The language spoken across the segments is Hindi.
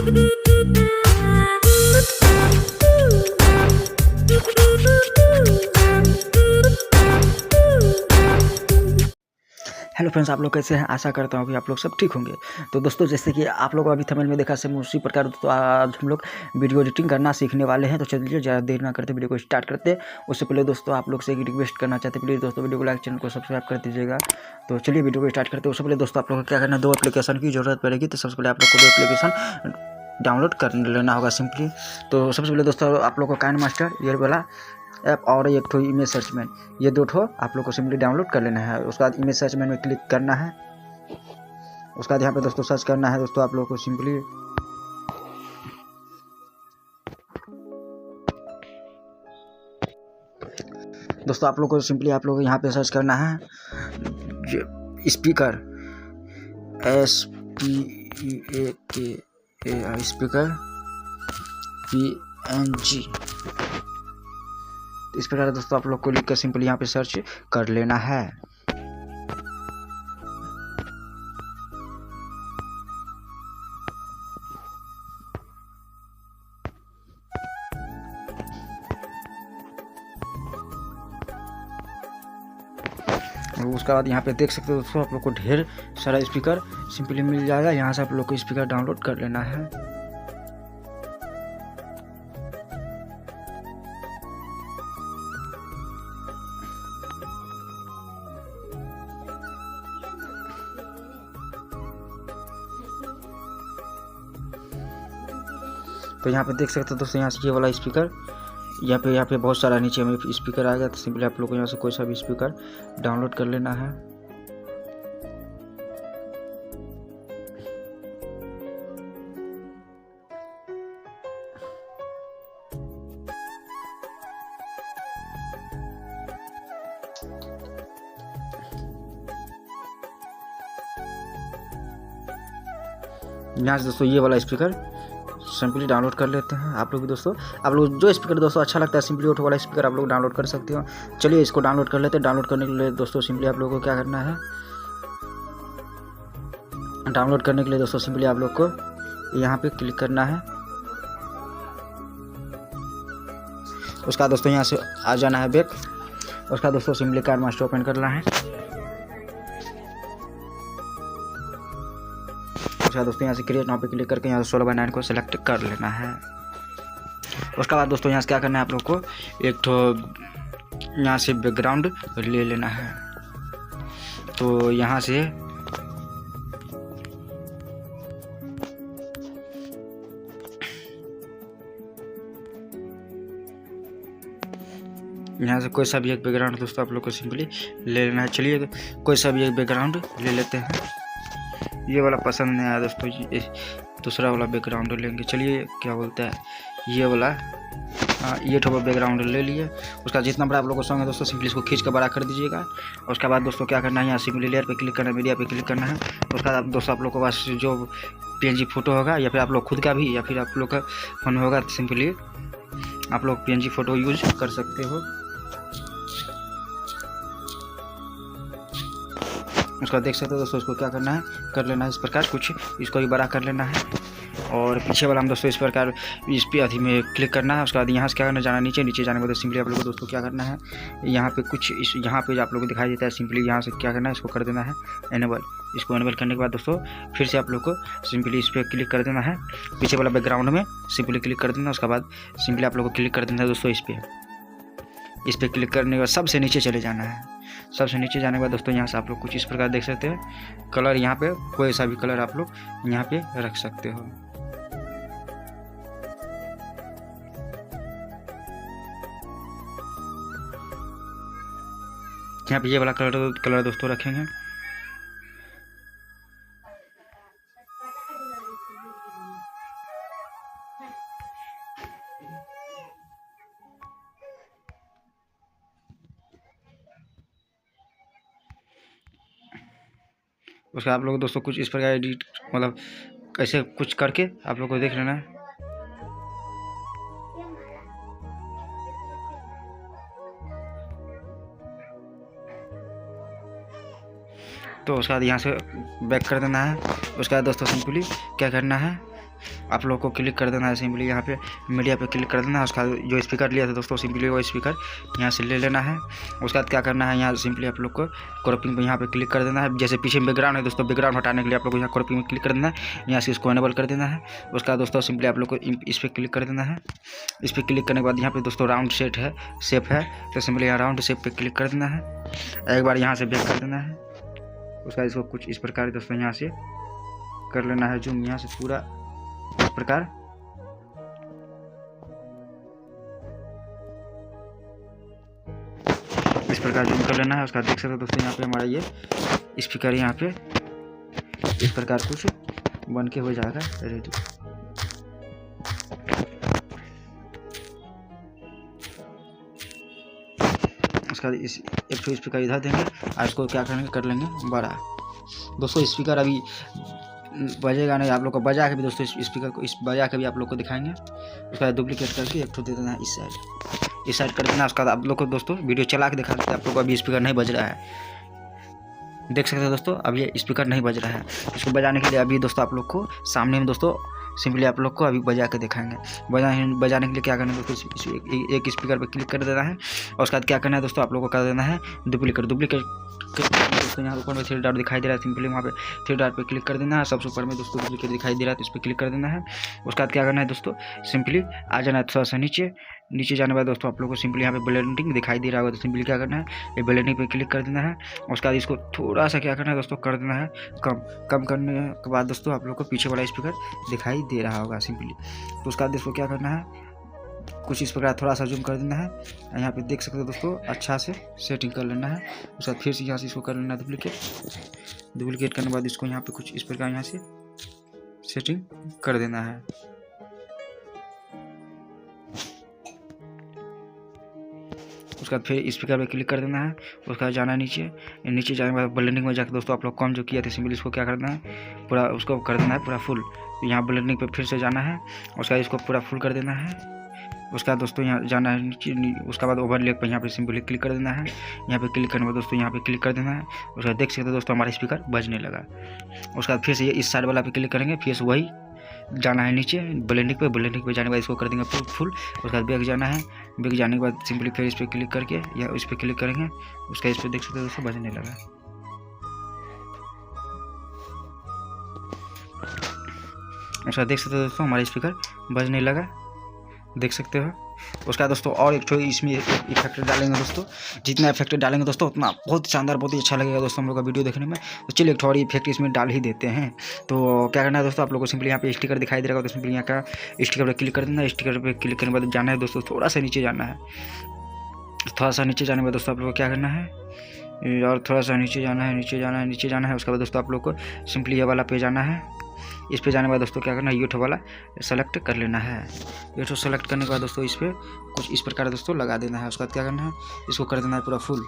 हेलो फ्रेंड्स, आप लोग कैसे हैं? आशा करता हूँ कि आप लोग सब ठीक होंगे। तो दोस्तों, जैसे कि आप लोग अभी थंबनेल में देखा सेम उसी प्रकार दोस्तों आज हम लोग वीडियो एडिटिंग करना सीखने वाले हैं। तो चलिए ज़्यादा देर ना करते वीडियो को स्टार्ट करते हैं। उससे पहले दोस्तों आप लोग से एक रिक्वेस्ट करना चाहते हैं, प्लीज़ दोस्तों वीडियो को लाइक, चैनल को सब्सक्राइब कर दीजिएगा। तो चलिए वीडियो को स्टार्ट करते हैं। उससे पहले दोस्तों आप लोग को क्या करना है, 2 एप्लीकेशन की जरूरत पड़ेगी। तो सबसे पहले आप लोग को 2 एप्लीकेशन डाउनलोड कर लेना होगा सिंपली। तो सबसे पहले दोस्तों आप लोग को काइनमास्टर ये वाला ऐप और एक ठो इमेज सर्चमैन, ये 2 ठो आप लोग को सिंपली डाउनलोड कर लेना है। उसके बाद इमेज सर्चमैन में क्लिक करना है। उसके बाद यहाँ पे दोस्तों सर्च करना है दोस्तों आप लोग को सिंपली आप लोग यहाँ पे सर्च करना है स्पीकर SPEAKER स्पीकर PNG। इस प्रकार दोस्तों आप लोग को लिख कर सिंपली यहाँ पे सर्च कर लेना है। उसके बाद यहाँ पे देख सकते हो दोस्तों आप लोग को ढेर सारा स्पीकर सिंपली मिल जाएगा। यहाँ से आप लोग को स्पीकर डाउनलोड कर लेना है। तो यहाँ पे देख सकते हो दोस्तों यहाँ से ये वाला स्पीकर यहाँ पे बहुत सारा नीचे में स्पीकर आएगा। तो सिंपली आप लोग को यहाँ से कोई सा भी स्पीकर डाउनलोड कर लेना है। यहाँ से दोस्तों ये वाला स्पीकर सिंपली डाउनलोड कर लेते हैं। आप लोग भी दोस्तों आप लोग जो स्पीकर दोस्तों अच्छा लगता है सिंपली ऑटो वाला स्पीकर आप लोग डाउनलोड कर सकते हो। चलिए इसको डाउनलोड कर लेते हैं। डाउनलोड करने के लिए दोस्तों सिंपली आप लोगों को क्या करना है, डाउनलोड करने के लिए दोस्तों सिंपली आप लोग को यहाँ पे क्लिक करना है। उसका दोस्तों यहाँ से आ जाना है बैक। उसका दोस्तों सिंपली काइनमास्टर ओपन करना है। दोस्तों यहाँ से क्रिएट नाउ पे क्लिक करके यहाँ से 16:9 को सिलेक्ट कर लेना है। उसके बाद दोस्तों यहाँ से क्या करना है, आप लोग को एक तो यहाँ से बैकग्राउंड ले लेना है। तो यहाँ से कोई सा भी एक बैकग्राउंड दोस्तों आप लोग को सिंपली ले लेना है। चलिए कोई सा भी एक बैकग्राउंड ले लेते हैं। ये वाला पसंद नहीं आया दोस्तों, ये दूसरा वाला बैकग्राउंड लेंगे। चलिए क्या बोलते हैं ये वाला, ये ठोपा बैकग्राउंड ले लिए। उसका जितना बड़ा आप लोगों को सॉन्ग है दोस्तों सिंपली इसको खींच कर बड़ा कर दीजिएगा। उसके बाद दोस्तों क्या करना है, यहाँ सिंपली लेयर पे क्लिक करना है, मीडिया पे क्लिक करना है। उसके बाद दोस्तों आप लोग के पास जो PNG फोटो होगा या फिर आप लोग खुद का भी या फिर आप लोग का फोन होगा तो सिंपली आप लोग PNG फोटो यूज कर सकते हो। उसका देख सकते हो दोस्तों इसको क्या करना है, कर लेना है इस प्रकार कुछ, इसको भी बड़ा कर लेना है। और पीछे वाला हम दोस्तों इस प्रकार इस पे अभी में क्लिक करना है। उसके बाद यहाँ से क्या करना है, जाना नीचे जाने के बाद सिंपली आप लोगों को दोस्तों क्या करना है, यहाँ पे कुछ यहाँ पे आप लोगों को दिखाई देता है, सिंपली यहाँ से क्या करना है, इसको कर देना है एनेबल। इसको एनेबल करने के बाद दोस्तों फिर से आप लोग को सिंपली इस पर क्लिक कर देना है, पीछे वाला बैकग्राउंड में सिंपली क्लिक कर देना। उसके बाद सिंपली आप लोग को क्लिक कर देना है दोस्तों इस पर क्लिक करने के बाद सबसे नीचे चले जाना है। सबसे नीचे जाने के बाद दोस्तों यहाँ से आप लोग कुछ इस प्रकार देख सकते हैं, कलर यहाँ पे कोई सा भी कलर आप लोग यहाँ पे रख सकते हो। यहाँ पे ये वाला कलर दोस्तों रखेंगे। उसका आप लोग दोस्तों कुछ इस प्रकार एडिट मतलब ऐसे कुछ करके आप लोग को देख लेना है। तो उसके बाद यहाँ से बैक कर देना है। उसके बाद दोस्तों सिंपली क्या करना है, आप लोग को क्लिक कर देना है सिंपली यहाँ पे मीडिया पे क्लिक कर देना है। उसका जो स्पीकर लिया था दोस्तों सिंपली वो स्पीकर यहाँ से ले लेना है। उसके बाद क्या करना है, यहाँ सिंपली आप लोग को क्रॉपिंग पे यहाँ पे क्लिक कर देना है। जैसे पीछे में बैकग्राउंड है दोस्तों, बैकग्राउंड हटाने के लिए आप लोग को यहाँ क्रॉपिंग में क्लिक कर देना है, यहाँ से इसको इनेबल कर देना है। उसके बाद दोस्तों सिंपली आप लोग को इस पर क्लिक कर देना है। इस पर क्लिक करने के बाद यहाँ पे दोस्तों राउंड शेप है तो सिंपली यहाँ राउंड शेप पे क्लिक कर देना है। एक बार यहाँ से बैक कर देना है। उसका इसको कुछ इस प्रकार दोस्तों यहाँ से कर लेना है जूम, यहाँ से पूरा इस प्रकार। इस प्रकार जूम कर लेना है। उसका देख सकते हो दोस्तों यहाँ पे हमारा ये स्पीकर यहाँ पे इस प्रकार कुछ बन के हो जाएगा रेडी। उसका इस एक तो स्पीकर इधर देंगे और इसको क्या करेंगे, कर लेंगे बड़ा। दोस्तों स्पीकर अभी बजेगा नहीं, आप लोग को बजा के भी दोस्तों इस स्पीकर को इस बजा के भी आप लोग को दिखाएंगे। उसका डुप्लीकेट करके एक ठो दे देना है इस साइड कर देना। उसका बाद आप लोग को दोस्तों वीडियो चला के दिखा देते हैं। आप लोग को अभी स्पीकर नहीं बज रहा है, देख सकते हैं दोस्तों, अब ये स्पीकर नहीं बज रहा है। इसको बजाने के लिए अभी दोस्तों आप लोग को सामने में दोस्तों सिंपली आप लोग को अभी बजा के दिखाएंगे। बजाने के लिए क्या करना है दोस्तों, एक स्पीकर पे क्लिक कर देना है और उसके बाद क्या करना है दोस्तों आप लोग को कर देना है डुप्लीकेट दोस्तों यहाँ ऊपर में 3 डॉट दिखाई दे रहा है, सिंपली वहाँ पे 3 डॉट पे क्लिक कर देना है। सबसे ऊपर में दोस्तों डुप्लीकेट दिखाई दे रहा है तो इस पर क्लिक कर देना है। उसके बाद क्या करना है दोस्तों, सिंपली आ जाना है थोड़ा सा नीचे जाने के बाद दोस्तों आप लोग को सिंपली यहाँ पे ब्लेंडिंग दिखाई दे रहा होगा तो सिंपली क्या करना है, ये ब्लेंडिंग पे क्लिक कर देना है। उसके बाद इसको थोड़ा सा क्या करना है दोस्तों, कर देना है कम करने के बाद दोस्तों आप लोग को पीछे वाला स्पीकर दिखाई दे रहा होगा सिंपली। तो उसके बाद दोस्तों क्या करना है, कुछ इस प्रकार थोड़ा सा जूम कर देना है। यहाँ पे देख सकते हो दोस्तों, अच्छा से सेटिंग कर लेना है। उसके बाद फिर से यहाँ से इसको कर लेना है डुप्लीकेट करने के बाद इसको यहाँ पे कुछ इस प्रकार यहाँ से सेटिंग कर देना है। उसके बाद फिर स्पीकर पे क्लिक कर देना है। उसके बाद जाना है नीचे जाने के बाद ब्लेंडिंग में जाकर दोस्तों आप लोग कम जो किया था सिंपली इसको क्या करना है, पूरा उसको कर देना है पूरा फुल। यहाँ ब्लेंडिंग पे फिर से जाना है, उसके बाद इसको पूरा फुल कर देना है। उसके बाद दोस्तों यहाँ जाना है नीचे, उसके बाद ओवरले पर यहाँ पे सिंपली क्लिक कर देना है। यहाँ पे क्लिक करने के बाद दोस्तों यहाँ पे क्लिक कर देना है। उसके बाद देख सकते हो दोस्तों हमारा स्पीकर बजने लगा। उसके बाद फिर से इस साइड वाला पे क्लिक करेंगे, फिर से वही जाना है नीचे ब्लेंडिंग पे जाने के बाद इसको कर देंगे फुल। उसके बाद बैक जाना है, बैक जाने के बाद सिंपली फिर इस पर क्लिक करके या इस पर क्लिक करेंगे। उसका इस पर देख सकते हो दोस्तों बजने लगा। उसका देख सकते हो दोस्तों हमारा स्पीकर बजने लगा, देख सकते हो। उसका दोस्तों और एक तो इसमें इफेक्ट डालेंगे दोस्तों, जितना इफेक्ट डालेंगे दोस्तों उतना बहुत शानदार बहुत ही अच्छा लगेगा दोस्तों हम लोग का वीडियो देखने में। तो चलिए एक थोड़ी इफेक्ट इसमें डाल ही देते हैं। तो क्या करना है दोस्तों, आप लोग को सिंपली यहाँ पे स्टिकर दिखाई दे रहा है तो सिंपली यहाँ का स्टिकर पर क्लिक कर देना। स्टिकर पर क्लिक करने के बाद जाना है दोस्तों थोड़ा सा नीचे जाना है। थोड़ा सा नीचे जाने के बाद दोस्तों आप लोग को क्या करना है, और थोड़ा सा नीचे जाना है। उसके बाद दोस्तों आप लोग को सिंपली ये वाला पे जाना है। इस पे जाने के बाद दोस्तों क्या करना है, यूट्यूब वाला सेलेक्ट कर लेना है। यूट्यूब सेलेक्ट करने के बाद दोस्तों इस पर कुछ इस प्रकार दोस्तों लगा देना है। उसके बाद क्या करना है, इसको कर देना है पूरा फुल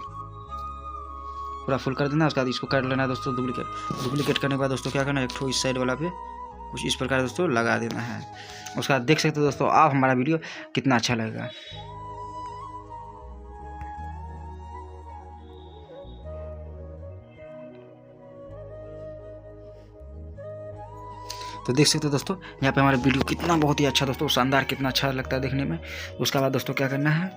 कर देना है। उसके बाद इसको कर लेना है दोस्तों डुप्लीकेट करने के बाद दोस्तों क्या करना है, एक ठो इस साइड वाला पे कुछ इस प्रकार दोस्तों लगा देना है। उसके बाद देख सकते हो दोस्तों आप हमारा वीडियो कितना अच्छा लगेगा। तो देख सकते हो दोस्तों यहाँ पे हमारा वीडियो कितना बहुत ही अच्छा दोस्तों शानदार कितना अच्छा लगता है देखने में। उसके बाद दोस्तों क्या करना है,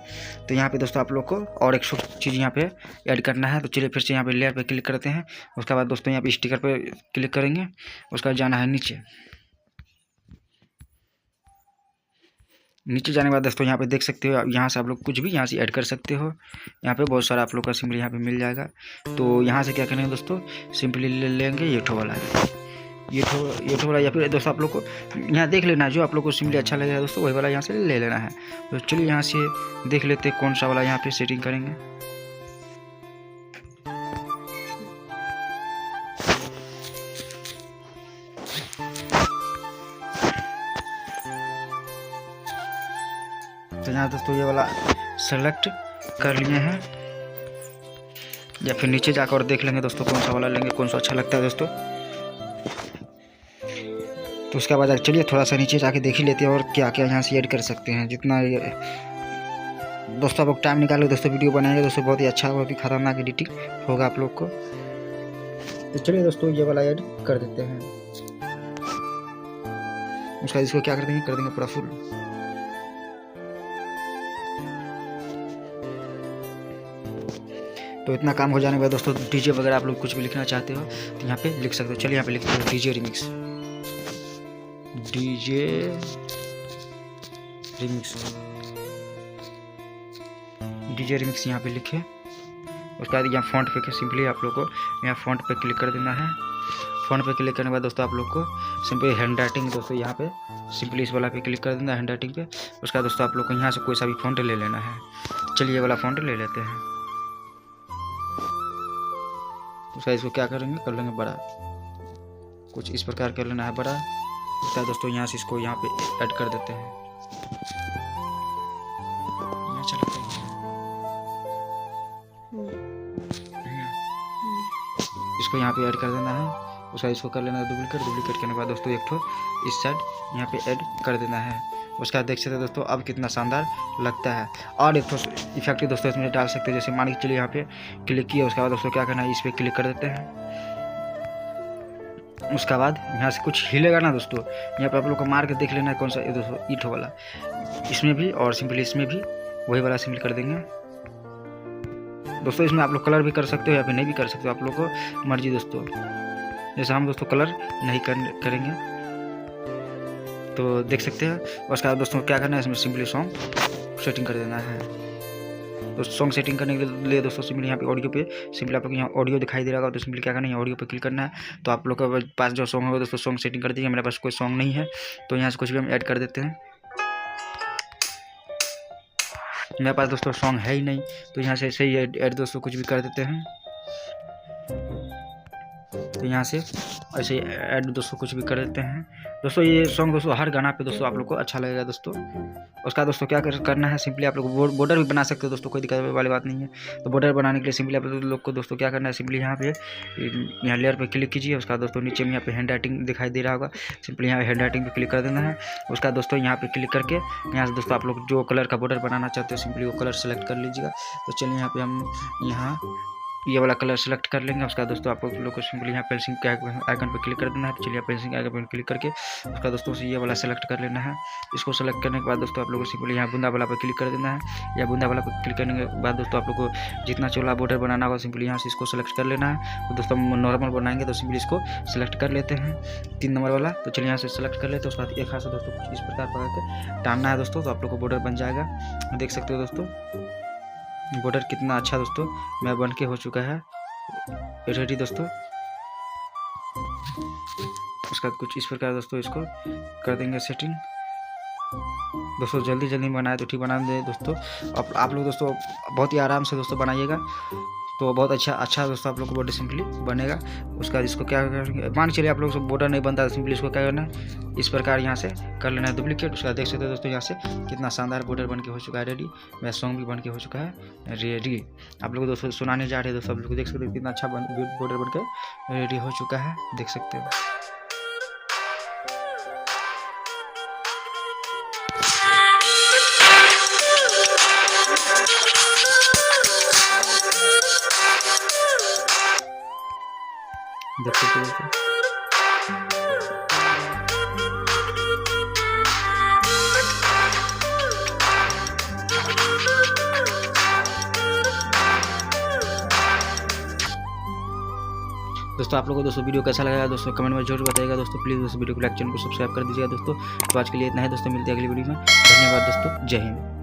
तो यहाँ पे दोस्तों आप लोग को और एक चीज़ यहाँ पे ऐड करना है। तो चलिए फिर से यहाँ पे लेयर पे क्लिक करते हैं। उसके बाद दोस्तों यहाँ पे स्टिकर पे क्लिक करेंगे। उसके बाद जाना है नीचे जाने के बाद दोस्तों यहाँ पे देख सकते हो, यहाँ से आप लोग कुछ भी यहाँ से ऐड कर सकते हो। यहाँ पे बहुत सारा आप लोग का सिंपली यहाँ पे मिल जाएगा। तो यहाँ से क्या करेंगे दोस्तों, सिंपली ले लेंगे ये ठो वाला या फिर दोस्तों आप लोग को यहाँ देख लेना है जो आप लोग को सिंपली अच्छा लगेगा दोस्तों वही वाला यहाँ से ले लेना है। तो चलिए यहाँ से देख लेते हैं कौन सा वाला यहाँ पे सेटिंग करेंगे। तो यहाँ दोस्तों ये वाला सेलेक्ट कर लिए हैं, या फिर नीचे जाकर और देख लेंगे दोस्तों कौन सा वाला लेंगे, कौन सा अच्छा लगता है दोस्तों। तो उसके बाद चलिए थोड़ा सा नीचे जाके देख ही लेते हैं और क्या क्या यहाँ से ऐड कर सकते हैं। जितना दोस्तों आप लोग टाइम निकाल के दोस्तों वीडियो बनाएंगे दोस्तों बहुत ही अच्छा बहुत ही खतरनाक एडिटिंग होगा आप लोग को। तो चलिए दोस्तों ये वाला ऐड कर देते हैं। उसका इसको क्या कर देंगे पूरा फुल। तो इतना काम हो जाने के बाद दोस्तों डीजे वगैरह आप लोग कुछ भी लिखना चाहते हो तो यहाँ पे लिख सकते हो। चलिए यहाँ पे लिखते हो DJ remix, DJ remix, DJ remix यहाँ पे लिखे। उसके बाद यहाँ फॉन्ट पे सिंपली आप लोग को यहाँ फॉन्ट पे क्लिक कर देना है। फॉन्ट पे क्लिक करने के बाद दोस्तों आप लोग को सिंपली हैंड राइटिंग दोस्तों यहाँ पे सिंपली इस वाला पे क्लिक कर देना है, हैंड राइटिंग पे। उसके बाद दोस्तों आप लोग को यहाँ से कोई सा भी फॉन्ट ले लेना है। चलिए ये वाला फॉन्ट ले लेते हैं। उसका इसको क्या करेंगे, कर लेंगे बड़ा, कुछ इस प्रकार कर लेना है बड़ा। उसके बाद दोस्तों यहाँ से इसको यहाँ पे ऐड कर देते हैं। यहाँ चलाते हैं, इसको यहाँ पे ऐड कर देना है। उसका इसको कर लेना है डुप्लीकेट। डुप्लीकेट करने के बाद दोस्तों एक ठो इस साइड यहाँ पे ऐड कर देना है। उसका देख सकते हैं दोस्तों अब कितना शानदार लगता है। और एक ठो इफेक्ट दोस्तों इसमें डाल सकते हैं, जैसे मान के चलिए यहाँ पे क्लिक किया। उसके बाद दोस्तों क्या करना है, इस पर क्लिक कर देते हैं। उसके बाद यहाँ से कुछ हिलेगा ना दोस्तों, यहाँ पे आप लोग को मार के देख लेना है कौन सा ये दोस्तों ईट वाला, इसमें भी और सिंपली इसमें भी वही वाला सिंपल कर देंगे दोस्तों। इसमें आप लोग कलर भी कर सकते हो या फिर नहीं भी कर सकते हो, आप लोग को मर्जी दोस्तों। जैसे हम दोस्तों कलर नहीं करेंगे तो देख सकते हैं। उसके बाद दोस्तों क्या करना है, इसमें सिंपली सॉन्ग सेटिंग कर देना है। तो सॉन्ग सेटिंग करने के लिए दोस्तों सिंपली यहाँ पे ऑडियो पे सिंपली आप लोग यहाँ ऑडियो दिखाई दे रहा होगा, तो सिंपली क्या करना है, ऑडियो पे क्लिक करना है। तो आप लोग के पास जो सॉन्ग होगा दोस्तों सॉन्ग सेटिंग कर दीजिए। मेरे पास कोई सॉन्ग नहीं है तो यहाँ से कुछ भी हम ऐड कर देते हैं। मेरे पास दोस्तों सॉन्ग है ही नहीं तो यहाँ से ऐसे ही ऐड दोस्तों कुछ भी कर देते हैं। तो यहाँ से ऐसे ऐड दोस्तों कुछ भी कर देते हैं दोस्तों। ये सॉन्ग दोस्तों हर गाना पे दोस्तों आप लोग को अच्छा लगेगा दोस्तों। उसका दोस्तों क्या करना है, सिंपली आप लोग बॉर्डर भी बना सकते हो दोस्तों, कोई दिक्कत वाली बात नहीं है। तो बॉर्डर बनाने के लिए सिंपली आप लोग को दोस्तों क्या करना है, सिंपली यहाँ पे यहाँ लेयर पे क्लिक कीजिए। उसका दोस्तों नीचे में यहाँ पे हैंड राइटिंग दिखाई दे रहा होगा, सिंपली यहाँ हैंड राइटिंग पे क्लिक कर देना है। उसका दोस्तों यहाँ पे क्लिक करके यहाँ से दोस्तों आप लोग जो कलर का बॉर्डर बनाना चाहते हो सिंपली वो कलर सेलेक्ट कर लीजिएगा। तो चलिए यहाँ पे हम यहाँ ये वाला कलर सेलेक्ट कर लेंगे। उसका दोस्तों आप लोग को सिंपली यहाँ पेंसिल के आइकन पर क्लिक कर देना है। चलिए पेंसिल आइकन पर क्लिक करके उसका दोस्तों से ये वाला सेलेक्ट कर लेना है। इसको सेलेक्ट करने के बाद दोस्तों आप लोग को सिंपली यहाँ बूंदा वाला पर क्लिक कर देना है। या बूंदा वाला पर क्लिक करने के बाद दोस्तों आप लोग को जितना चौड़ा बॉर्डर बनाना होगा सिंपली यहाँ से इसको सेलेक्ट कर लेना है। तो दोस्तों नॉर्मल बनाएंगे तो सिंपली इसको सेलेक्ट कर लेते हैं 3 नंबर वाला। तो चलिए यहाँ से सेलेक्ट कर लेते हैं। उसके बाद एक हाथ से दोस्तों कुछ इस प्रकार पकड़ के टानना है दोस्तों, तो आप लोग को बॉर्डर बन जाएगा। देख सकते हो दोस्तों बॉर्डर कितना अच्छा दोस्तों मैं बन के हो चुका है रेडी दोस्तों। उसका कुछ इस प्रकार दोस्तों इसको कर देंगे सेटिंग दोस्तों। जल्दी जल्दी बनाए तो ठीक बना दे दोस्तों। आप लोग दोस्तों बहुत ही आराम से दोस्तों बनाइएगा तो बहुत अच्छा दोस्तों आप लोग को बॉर्डर सिंपली बनेगा। उसका इसको क्या करेंगे, मान चलिए आप लोग बॉर्डर नहीं बनता तो सिंपली इसको क्या करना है, इस प्रकार यहाँ से कर लेना है डुप्लीकेट। उसका देख सकते हो दोस्तों यहाँ से कितना शानदार बॉर्डर बन के हो चुका है रेडी। मेरा सॉन्ग भी बन के हो चुका है रेडी। आप लोग दोस्तों सुनाने जा रहे हैं दोस्तों, आप लोग देख सकते हो कितना अच्छा बॉर्डर बन के रेडी हो चुका है, देख सकते हो। देख सकते हो दोस्तों। आप लोगों को दोस्तों वीडियो कैसा लगा दोस्तों कमेंट में जरूर बताइएगा दोस्तों। प्लीज़ दोस्तों वीडियो को लाइक, चैनल को सब्सक्राइब कर दीजिएगा दोस्तों। तो आज के लिए इतना है दोस्तों, मिलते हैं अगली वीडियो में। धन्यवाद दोस्तों, जय हिंद।